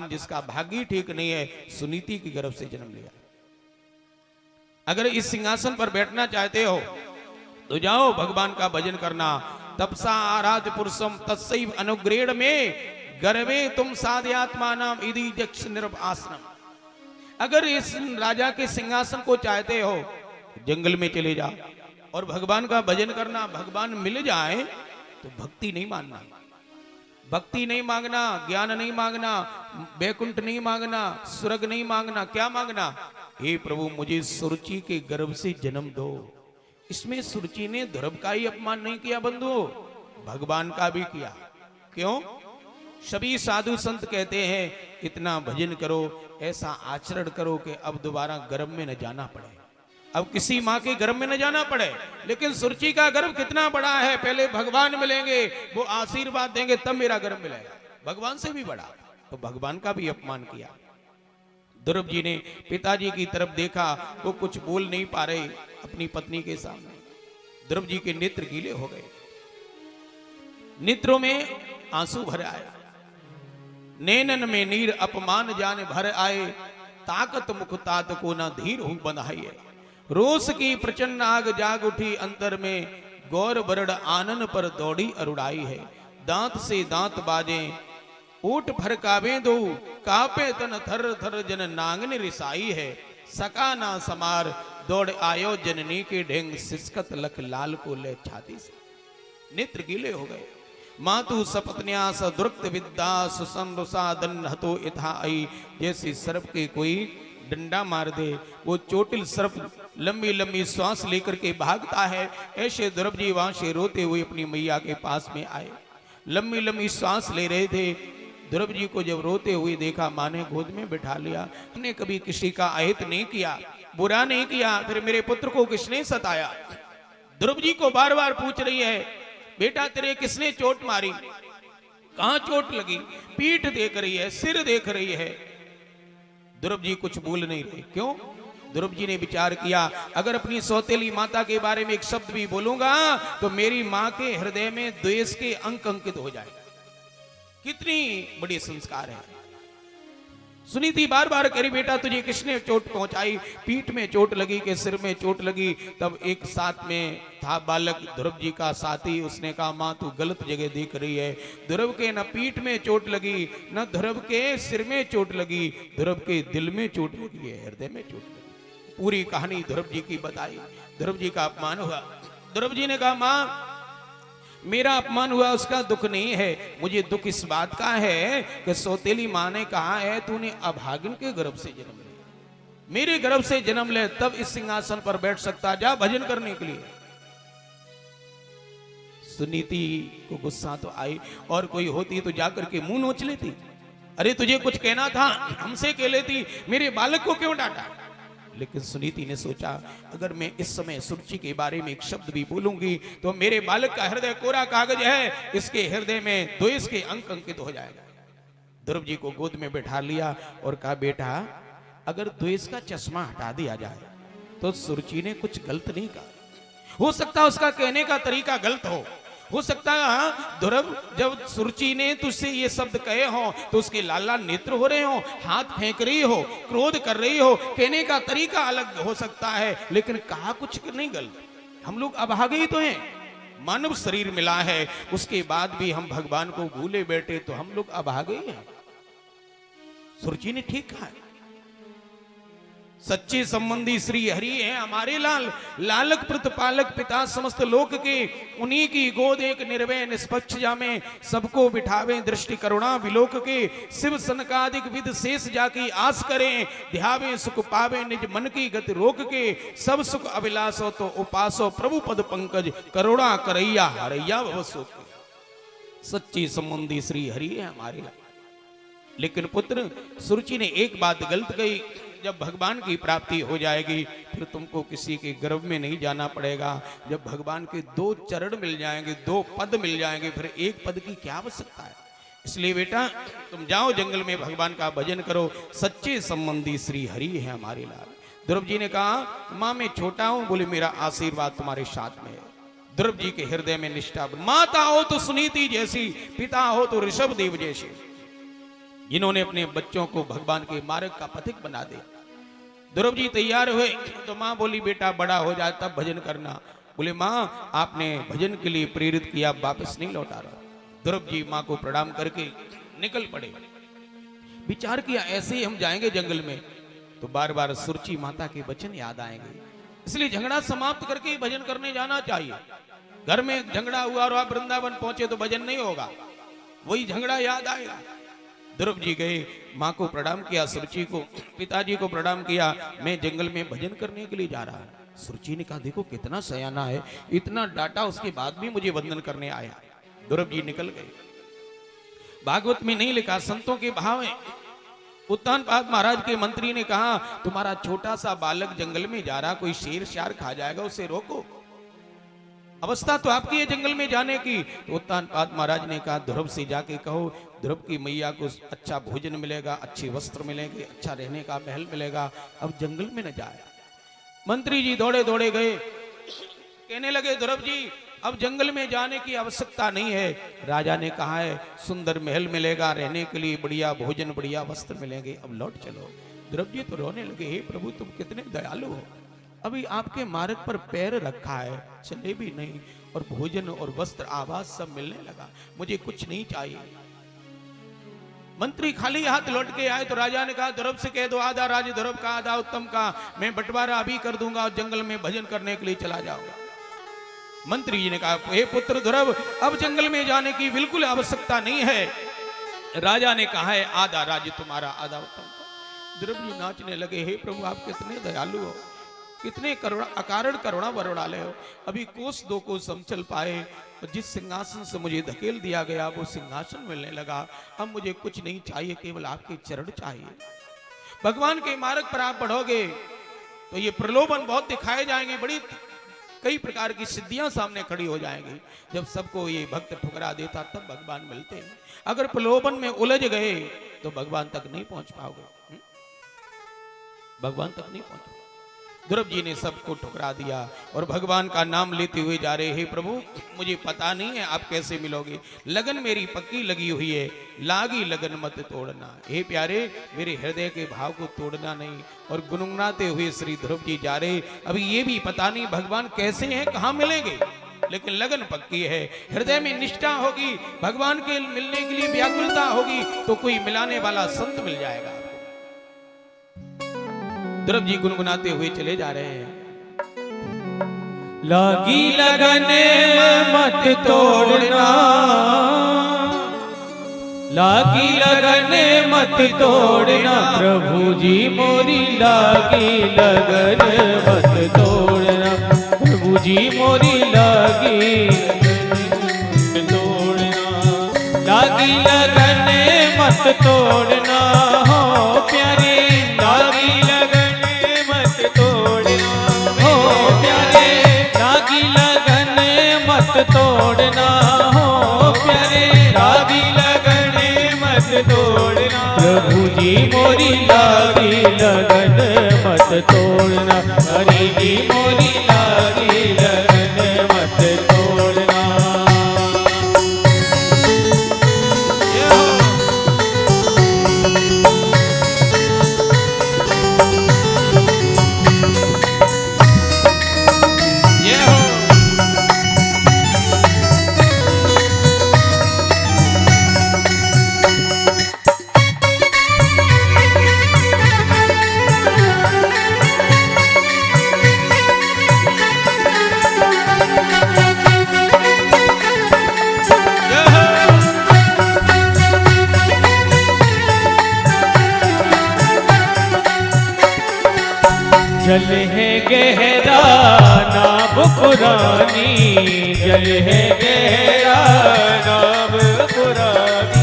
जिसका भाग्य ठीक नहीं है, सुनीति की गर्भ से जन्म लिया। अगर इस सिंहासन पर बैठना चाहते हो तो जाओ भगवान का भजन करना। तपसा आराध्य पुरुषम तत्सैव अनुग्रेण में गर्वे तुम साध्यात्मा नाम इति जक्ष निरप आसनम। अगर इस राजा के सिंहासन को चाहते हो जंगल में चले जाओ और भगवान का भजन करना। भगवान मिल जाए तो भक्ति नहीं मानना, भक्ति नहीं मांगना, ज्ञान नहीं मांगना, बैकुंठ नहीं मांगना, स्वर्ग नहीं मांगना। क्या मांगना? हे प्रभु मुझे सुरुचि के गर्भ से जन्म दो। इसमें सुरुचि ने ध्रुव का ही अपमान नहीं किया बंधु, भगवान का भी किया। क्यों? सभी साधु संत कहते हैं इतना भजन करो, ऐसा आचरण करो कि अब दोबारा गर्भ में न जाना पड़े, अब किसी माँ के गर्भ में न जाना पड़े। लेकिन सुरुचि का गर्भ कितना बड़ा है, पहले भगवान मिलेंगे, वो आशीर्वाद देंगे तब मेरा गर्भ मिलेगा, भगवान से भी बड़ा। तो भगवान का भी अपमान किया। ध्रुव जी ने पिताजी की तरफ देखा, वो कुछ बोल नहीं पा रहे अपनी पत्नी के सामने। ध्रुव जी के नेत्र गीले हो गए, नेत्रों में आंसू भर आए। नैनन में नीर अपमान जान भर आए, ताकत मुख तात को ना धीर हूं बंधाइए। रोष की प्रचंड आग जाग उठी अंतर में, गौर बरड़ आनन पर दौड़ी अरुड़ाई है। दांत से दांत बाजे ऊट फरकावे दो, कापे तन थर थर जन नांगन रिसाई है। सका ना समार दौड़ आयो जननी के ढेंग, सिसकत लख लाल को ले छाती से। नेत्र गीले हो गए। मातु सपत्न्यास दुर्क्त विद्या सुसंरुसा दन हतो इथा आई। जैसे सर्प के कोई डंडा मार दे, वो चोटिल सर्प लंबी लंबी श्वास लेकर के भागता है, ऐसे ध्रुव जी वहां से रोते हुए अपनी मैया के पास में आए। लंबी लंबी श्वास ले रहे थे। ध्रुव जी को जब रोते हुए देखा, माँ ने गोद में बिठा लिया। ने कभी किसी का अहित नहीं किया, बुरा नहीं किया, फिर मेरे पुत्र को किसने सताया? ध्रुव जी को बार बार पूछ रही है, बेटा तेरे किसने चोट मारी, कहां चोट लगी? पीठ देख रही है, सिर देख रही है। ध्रुव जी कुछ बोल नहीं रहे। क्यों? ध्रुव जी ने विचार किया, अगर अपनी सौतेली माता के बारे में एक शब्द भी बोलूंगा तो मेरी मां के हृदय में द्वेष के अंक अंकित हो जाएगा। कितनी बड़ी संस्कार है। सुनीति बार बार करी, बेटा तुझे किसने चोट पहुंचाई? पीठ में चोट लगी कि सिर में चोट लगी? तब एक साथ में था बालक ध्रुव जी का साथी, उसने कहा मां तू गलत जगह देख रही है। ध्रुव के न पीठ में चोट लगी, न ध्रुव के सिर में चोट लगी, ध्रुव के दिल में चोट लगी है, हृदय में चोट लगी। पूरी कहानी ध्रुव जी की बताई। ध्रुव जी का अपमान हुआ। ध्रुव जी ने कहा मां मेरा अपमान हुआ उसका दुख नहीं है, मुझे दुख इस बात का है कि सौतेली मां ने कहा है तूने अभागिन के गर्भ से जन्म लिया, मेरे गर्भ से जन्म ले तब इस सिंहासन पर बैठ सकता, जा भजन करने के लिए। सुनीति को गुस्सा तो आई, और कोई होती तो जाकर के मुंह नोच लेती। अरे तुझे कुछ कहना था हमसे कह लेती, मेरे बालक को क्यों डांटा? लेकिन सुनीति ने सोचा अगर मैं इस समय सुरुचि के बारे में एक शब्द भी बोलूंगी तो मेरे बालक का हृदय कोरा कागज है, इसके हृदय में द्वेष के अंक अंकित हो जाएगा। ध्रुव जी को गोद में बैठा लिया और कहा बेटा अगर द्वेष का चश्मा हटा दिया जाए तो सुरुचि ने कुछ गलत नहीं कहा। हो सकता है उसका कहने का तरीका गलत हो सकता है ध्रुव जब सुरुचि ने तुझसे ये शब्द कहे हो तो उसके लाल लाल नेत्र हो रहे हो, हाथ फेंक रही हो, क्रोध कर रही हो, कहने का तरीका अलग हो सकता है, लेकिन कहा कुछ नहीं गलत। हम लोग अभागे ही तो हैं, मानव शरीर मिला है, उसके बाद भी हम भगवान को भूले बैठे तो हम लोग अभागे ही हैं। सुरुचि ने ठीक कहा है। सच्चे संबंधी श्री हरि हैं हमारे लाल, लालक प्रतिपालक पिता समस्त लोक के, उन्हीं की गोद एक निर्भय निष्पक्ष जामे, सबको बिठावे दृष्टि करुणा विलोक के, शिव सनकादिक विद शेष जाकी आस करें, ध्यावे सुख पावे निज मन की गति रोक के, सब सुख अभिलाषो तो उपासो प्रभु पद पंकज, करुणा करैया हरैया भवसो। सच्चे संबंधी श्री हरि है हमारे लाल। लेकिन पुत्र सुरुचि ने एक बात गलत कही, जब भगवान की प्राप्ति हो जाएगी फिर तुमको किसी के गर्भ में नहीं जाना पड़ेगा। जब भगवान के 2 चरण मिल जाएंगे, 2 पद मिल जाएंगे, फिर एक पद की क्या आवश्यकता है? इसलिए बेटा तुम जाओ जंगल में भगवान का भजन करो, सच्चे संबंधी श्री हरि है हमारे लाल। ध्रुव जी ने कहा मां मैं छोटा हूं, बोले मेरा आशीर्वाद तुम्हारे साथ में है। ध्रुव जी के हृदय में निष्ठा, माता हो तो सुनीति जैसी, पिता हो तो ऋषभ देव जैसे। इन्होंने अपने बच्चों को भगवान के मार्ग का पथिक बना दिया। ध्रुव जी तैयार हुए तो माँ बोली बेटा बड़ा हो जाए तब भजन करना। बोले माँ आपने भजन के लिए प्रेरित किया, वापस नहीं लौटा रहा। ध्रुव जी माँ को प्रणाम करके निकल पड़े। विचार किया ऐसे ही हम जाएंगे जंगल में तो बार बार सुरची माता के वचन याद आएंगे, इसलिए झगड़ा समाप्त करके भजन करने जाना चाहिए। घर में झगड़ा हुआ और आप वृंदावन पहुंचे तो भजन नहीं होगा, वही झगड़ा याद आएगा। ध्रुव जी गए, माँ को प्रणाम किया, सुरुचि को, पिताजी को प्रणाम किया, मैं जंगल में भजन करने के लिए जा रहा हूं। सुरुचि ने कहा देखो कितना सयाना है, इतना डांटा उसके बाद भी मुझे वंदन करने आया। ध्रुव जी निकल गए। भागवत में नहीं लिखा, संतों के भाव है। उत्तानपाद महाराज के मंत्री ने कहा तुम्हारा छोटा सा बालक जंगल में जा रहा, कोई शेर शार खा जाएगा, उसे रोको। अवस्था तो आपकी है जंगल में जाने की। तो उत्तानपाद महाराज ने कहा ध्रुव से जाके कहो ध्रुव की मैया को अच्छा भोजन मिलेगा, अच्छे वस्त्र मिलेंगे, अच्छा रहने का महल मिलेगा, अब जंगल में न जाए। मंत्री जी दौड़े दौड़े गए, कहने लगे ध्रुव जी अब जंगल में जाने की आवश्यकता नहीं है, राजा ने कहा है सुंदर महल मिलेगा, रहने के लिए बढ़िया भोजन बढ़िया वस्त्र मिलेंगे, अब लौट चलो। ध्रुव जी तो रोने लगे, हे प्रभु तुम कितने दयालु हो, अभी आपके मार्ग पर पैर रखा है, चले भी नहीं, और भोजन और वस्त्र आवास सब मिलने लगा, मुझे कुछ नहीं चाहिए। मंत्री खाली हाथ लौट के आए तो राजा ने कहा ध्रुव से कह दो आधा राज ध्रुव का आधा उत्तम का, मैं बंटवारा अभी कर दूंगा और जंगल में भजन करने के लिए चला जाऊंगा। मंत्री जी ने कहा हे पुत्र ध्रुव अब जंगल में जाने की बिल्कुल आवश्यकता नहीं है, राजा ने कहा है आधा राज्य तुम्हारा आधा उत्तम का। ध्रुव जी नाचने लगे, हे प्रभु आप कितने दयालु हो, कितने करुणा अकारण करुणा वरुणालय हो, अभी कोस दो कोस हम चल पाए, जिस सिंहासन से मुझे धकेल दिया गया वो सिंहासन मिलने लगा, अब मुझे कुछ नहीं चाहिए, केवल आपके चरण चाहिए। भगवान के मार्ग पर आप बढ़ोगे तो ये प्रलोभन बहुत दिखाए जाएंगे, बड़ी कई प्रकार की सिद्धियां सामने खड़ी हो जाएंगी। जब सबको ये भक्त ठुकरा देता तब भगवान मिलते हैं, अगर प्रलोभन में उलझ गए तो भगवान तक नहीं पहुंच पाओगे, भगवान तक नहीं पहुंच। ध्रुव जी ने सबको ठुकरा दिया और भगवान का नाम लेते हुए जा रहे, हे प्रभु मुझे पता नहीं है आप कैसे मिलोगे, लगन मेरी पक्की लगी हुई है, लागी लगन मत तोड़ना। हे प्यारे मेरे हृदय के भाव को तोड़ना नहीं। और गुनगुनाते हुए श्री ध्रुव जी जा रहे, अभी ये भी पता नहीं भगवान कैसे हैं, कहाँ मिलेंगे, लेकिन लगन पक्की है, हृदय में निष्ठा होगी, भगवान के मिलने के लिए व्याकुलता होगी तो कोई मिलाने वाला संत मिल जाएगा। ध्रुव जी गुनगुनाते हुए चले जा रहे हैं। लागी लगन मत तोड़ना, लागी लगन मत तोड़ना, प्रभु जी मोरी लागी लगन मत तोड़ना, प्रभु जी मोरी लागी लगन तोड़ना, लागी लगन मत तोड़ना हो प्यारे, लागी लगन मत तोड़ना हो प्यारे, लागी लगन मत तोड़ना हो प्यारे, लागी लगन मत तोड़ना, प्रभु जी मोरी लागी लगन मत तोड़ना, हरि जी मोरी लागी लगन मत तोड़ना। जल है गहरा नाव पुरानी, जल है गहरा नाव पुरानी,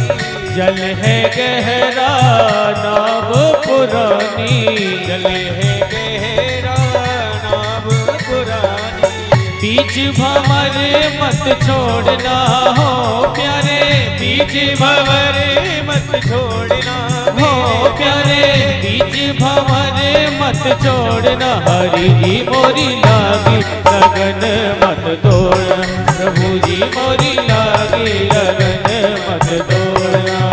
जल है गहरा नाव पुरानी, जल है गहरा नाव पुरानी, बीच भंवर मत छोड़ना हो प्यारे, बीच भंवर मत छोड़ना हो प्यारे, बीच भंवर मत छोड़ना, हरि जी मोरी लागी लगन मत तोड़ना, प्रभु जी मोरी लागी लगन मत तोड़ना।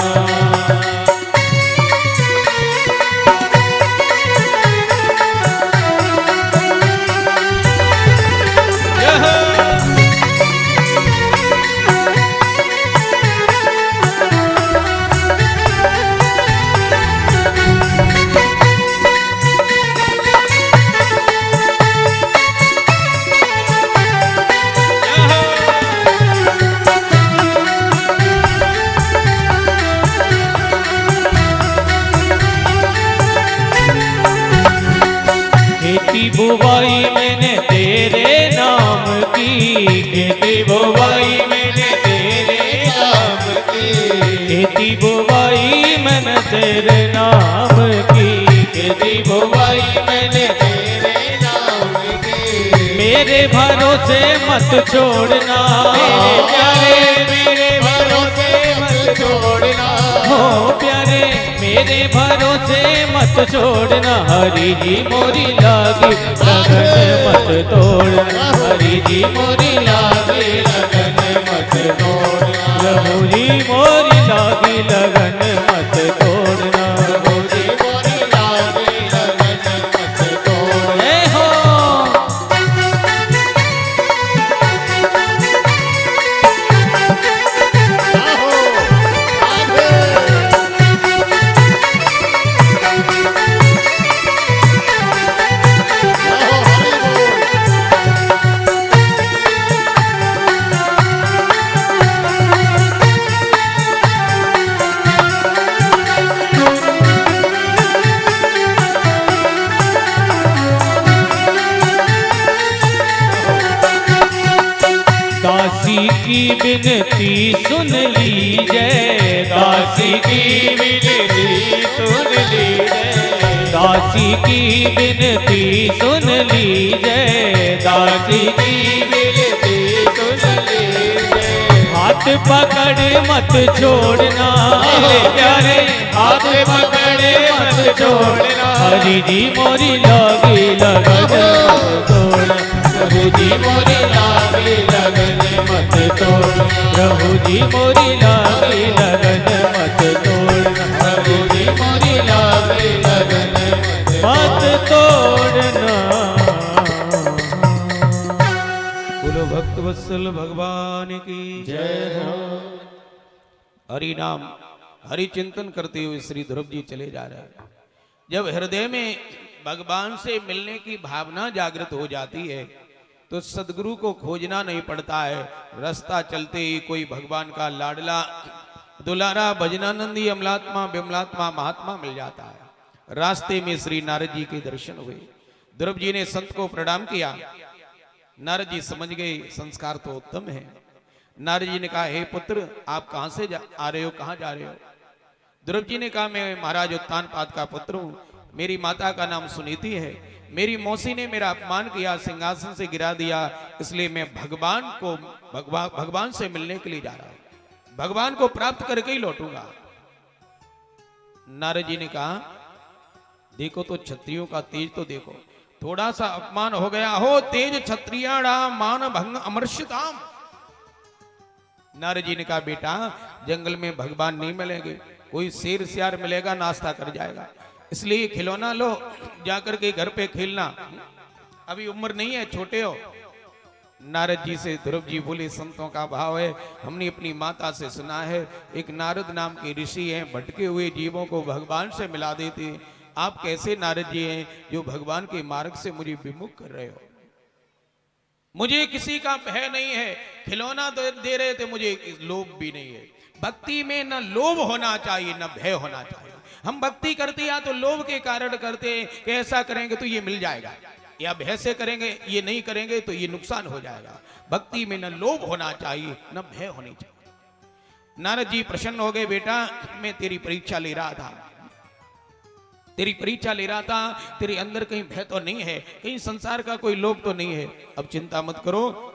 बुवाई मैंने तेरे नाम की, खेती बुवाई मैंने तेरे नाम की, खेती बुवाई मैंने तेरे नाम की, खेती बुवाई मैंने तेरे नाम की। मेरे भरोसे मत छोड़ना मेरे प्यारे, मेरे भरोसे मत छोड़ना हो प्यारे, मेरे भरोसे मत छोड़ना। हरि जी मोरी लागी लगन मत तोड़ना, हरि जी मोरी लागी लगन मत तोड़ना, प्रभु जी मोरी लागी लगन मत तोड़ना, प्रभु जी मोरी लागी लगन मत तोड़ना। हो दासी की विनती सुन लीजिए, दासी की विनती सुन लीजिए, दासी की विनती सुन लीजिए, दासी की विनती सुन लीजिए। हाथ पकड़ मत छोड़ना मेरे प्यारे, हाथ पकड़ मत छोड़ना, हरि जी मोरी लागी लगन मत तोड़ना, प्रभु जी मोरी लागी लगन मत तोड़ना, प्रभु जी मोरी लागी लगन मत तोड़ना, प्रभु जी मोरी लागी लगन मत तोड़ना। बोलो भक्त वत्सल भगवान की जय हो। हरि नाम हरि चिंतन करते हुए श्री ध्रुव जी चले जा रहे हैं। जब हृदय में भगवान से मिलने की भावना जागृत हो जाती है तो सदगुरु को खोजना नहीं पड़ता है। रास्ता चलते ही कोई भगवान का लाडला दुलारा भजनानंदी अमलात्मा विमलात्मा महात्मा मिल जाता है। रास्ते में श्री नारद जी के दर्शन हुए। ध्रुव जी ने संत को प्रणाम किया। नारद जी समझ गए संस्कार तो उत्तम है। नारद जी ने कहा, हे पुत्र, आप कहां से आ रहे हो, कहां जा रहे हो? ध्रुव जी ने कहा, मैं महाराज उत्तानपाद का पुत्र हूं। मेरी माता का नाम सुनीति है। मेरी मौसी ने मेरा अपमान किया, सिंहासन से गिरा दिया, इसलिए मैं भगवान से मिलने के लिए जा रहा हूं। भगवान को प्राप्त करके ही लौटूंगा। नारद जी ने कहा, देखो तो क्षत्रियों का तेज तो देखो, थोड़ा सा अपमान हो गया हो तेज क्षत्रियाणा मान भंग अमर्षिताम। नारद जी ने कहा, बेटा जंगल में भगवान नहीं मिलेंगे, कोई शेर सियार मिलेगा नाश्ता कर जाएगा, इसलिए खिलौना लो, जाकर के घर पे खेलना, अभी उम्र नहीं है, छोटे हो। नारद जी से ध्रुव जी बोले, संतों का भाव है, हमने अपनी माता से सुना है एक नारद नाम के ऋषि हैं, भटके हुए जीवों को भगवान से मिला देते हैं। आप कैसे नारद जी हैं जो भगवान के मार्ग से मुझे विमुख कर रहे हो? मुझे किसी का भय नहीं है, खिलौना दे रहे थे, मुझे लोभ भी नहीं है। भक्ति में न लोभ होना चाहिए न भय होना चाहिए। हम भक्ति करते या तो लोभ के कारण करते हैं कि ऐसा करेंगे तो ये मिल जाएगा, या भय से करेंगे, ये नहीं करेंगे तो ये नुकसान हो जाएगा। भक्ति में न लोभ होना चाहिए न भय होनी चाहिए। नारद जी प्रसन्न हो गए, बेटा मैं तेरी परीक्षा ले रहा था, तेरी परीक्षा ले रहा था, तेरे अंदर कहीं भय तो नहीं है, कहीं संसार का कोई लोभ तो नहीं है। अब चिंता मत करो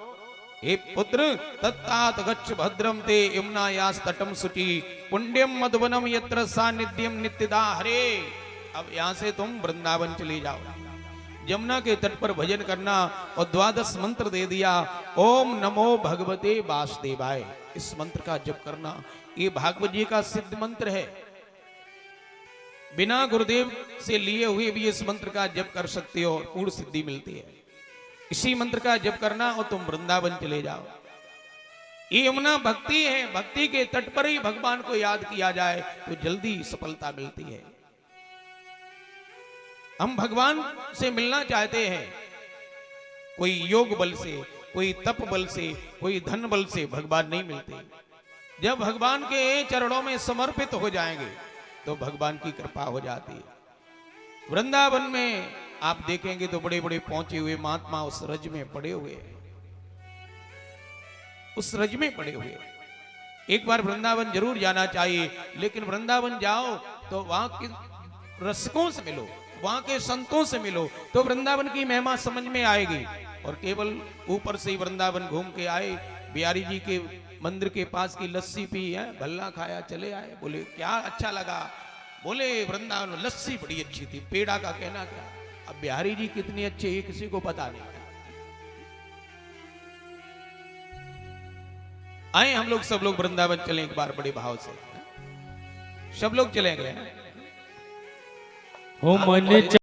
हे पुत्र, तत्तात गच्छ भद्रम ते यमुनायास तटम सुचि पुण्यम मधुवनम यत्र सानिध्यम नित्यदा हरे। अब यहां से तुम वृंदावन चले जाओ, यमुना के तट पर भजन करना, और 12 मंत्र दे दिया। ओम नमो भगवते वासुदेवाय, इस मंत्र का जप करना, ये भागवत जी का सिद्ध मंत्र है। बिना गुरुदेव से लिए हुए भी इस मंत्र का जप कर सकते हो, पूर्ण सिद्धि मिलती है। इसी मंत्र का जप करना और तुम वृंदावन चले जाओ। ये यमुना भक्ति है, भक्ति के तट पर ही भगवान को याद किया जाए तो जल्दी सफलता मिलती है। हम भगवान से मिलना चाहते हैं, कोई योग बल से, कोई तप बल से, कोई धन बल से भगवान नहीं मिलते। जब भगवान के चरणों में समर्पित हो जाएंगे तो भगवान की कृपा हो जाती है। वृंदावन में आप देखेंगे तो बड़े बड़े पहुंचे हुए महात्मा उस रज में पड़े हुए हैं, उस रज में पड़े हुए हैं। एक बार वृंदावन जरूर जाना चाहिए, लेकिन वृंदावन जाओ तो वहां के रसिकों से मिलो, वहां के संतों से मिलो, तो वृंदावन की महिमा समझ में आएगी। और केवल ऊपर से ही वृंदावन घूम के आए, बिहारी जी के मंदिर के पास की लस्सी पी है, भल्ला खाया, चले आए, बोले क्या अच्छा लगा, बोले वृंदावन लस्सी बड़ी अच्छी थी, पेड़ा का कहना क्या। अब बिहारी जी कितने अच्छे ये किसी को पता नहीं। आए हम लोग सब लोग वृंदावन चले एक बार बड़े भाव से, सब लोग चले गए। हो मन